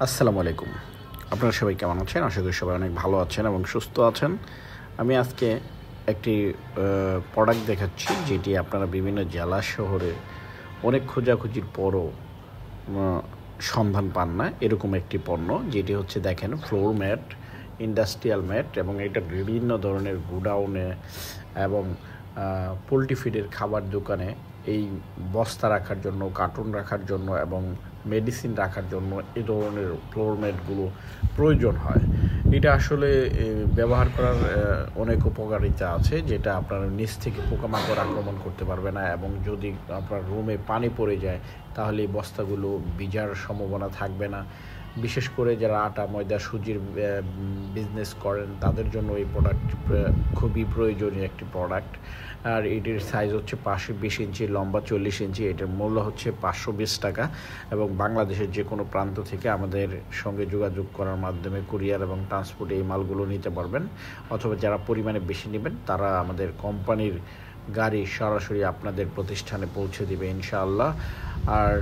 আসসালামু আলাইকুম। আপনারা সবাই কেমন আছেন? আশা করি সবাই অনেক ভালো আছেন এবং সুস্থ আছেন। আমি আজকে একটি প্রোডাক্ট দেখাচ্ছি, যেটি আপনারা বিভিন্ন জেলা শহরে অনেক খোঁজাখুঁজির পরও সন্ধান পান না। এরকম একটি পণ্য, যেটি হচ্ছে দেখেন ফ্লোর ম্যাট, ইন্ডাস্ট্রিয়াল ম্যাট, এবং এটা বিভিন্ন ধরনের গুডাউনে এবং পোলট্রি ফিডের খাবার দোকানে এই বস্তা রাখার জন্য, কার্টুন রাখার জন্য এবং মেডিসিন রাখার জন্য এই ধরনের ফ্লোর ম্যাটগুলো প্রয়োজন হয়। এটা আসলে ব্যবহার করার অনেক উপকারিতা আছে, যেটা আপনার নিচ থেকে পোকামাকড় আক্রমণ করতে পারবে না, এবং যদি আপনার রুমে পানি পড়ে যায় তাহলে এই বস্তাগুলো ভিজার সম্ভাবনা থাকবে না। বিশেষ করে যারা আটা, ময়দা, সুজির বিজনেস করেন তাদের জন্য এই প্রোডাক্ট খুবই প্রয়োজনীয় একটি প্রোডাক্ট। আর এটির সাইজ হচ্ছে 520 ইঞ্চি, লম্বা 40 ইঞ্চি। এটার মূল্য হচ্ছে 520 টাকা, এবং বাংলাদেশের যে কোনো প্রান্ত থেকে আমাদের সঙ্গে যোগাযোগ করার মাধ্যমে কুরিয়ার এবং ট্রান্সপোর্টে এই মালগুলো নিতে পারবেন, অথবা যারা পরিমাণে বেশি নেবেন তারা আমাদের কোম্পানির গাড়ি সরাসরি আপনাদের প্রতিষ্ঠানে পৌঁছে দেবে ইনশাআল্লাহ। আর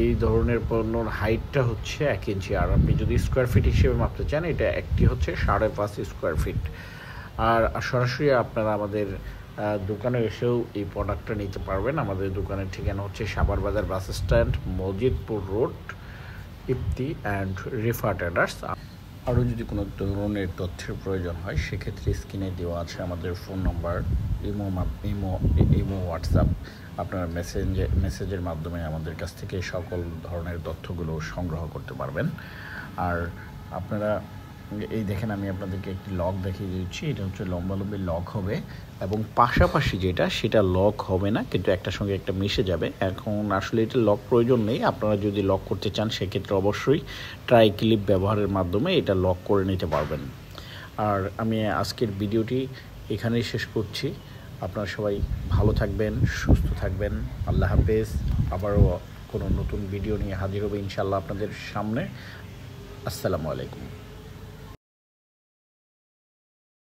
এই ধরনের পণ্যর হাইটটা হচ্ছে 1 ইঞ্চি, আর আপনি যদি স্কোয়ার ফিট হিসেবে মাপতে চান এটা একটি হচ্ছে 5.5 স্কোয়ার ফিট। আর সরাসরি আপনারা আমাদের দোকানে এসেও এই প্রোডাক্টটা নিতে পারবেন। আমাদের দোকানের ঠিকানা হচ্ছে Savar Bazar bus stand, Masjidpur road, Ifti and Rifa traders. আরও যদি কোনো ধরনের তথ্যের প্রয়োজন হয় সেক্ষেত্রে স্ক্রিনে দেওয়া আছে আমাদের ফোন নাম্বার, ইমো হোয়াটসঅ্যাপ। আপনারা মেসেজের মাধ্যমে আমাদের কাছ থেকে সকল ধরনের তথ্যগুলো সংগ্রহ করতে পারবেন। আর আপনারা এই দেখেন, আমি আপনাদেরকে একটি লক দেখিয়ে দিচ্ছি। এটা হচ্ছে লম্বালম্বি লক হবে, এবং পাশাপাশি সেটা লক হবে না, কিন্তু একটার সঙ্গে একটা মিশে যাবে। এখন আসলে এটা লক প্রয়োজন নেই। আপনারা যদি লক করতে চান সেক্ষেত্রে অবশ্যই ট্রাই ক্লিপ ব্যবহারের মাধ্যমে এটা লক করে নিতে পারবেন। আর আমি আজকের ভিডিওটি এখানেই শেষ করছি। আপনারা সবাই ভালো থাকবেন, সুস্থ থাকবেন। আল্লাহ হাফেজ। আবারও কোনো নতুন ভিডিও নিয়ে হাজির হবে ইনশাআল্লাহ আপনাদের সামনে। আসসালামু আলাইকুম।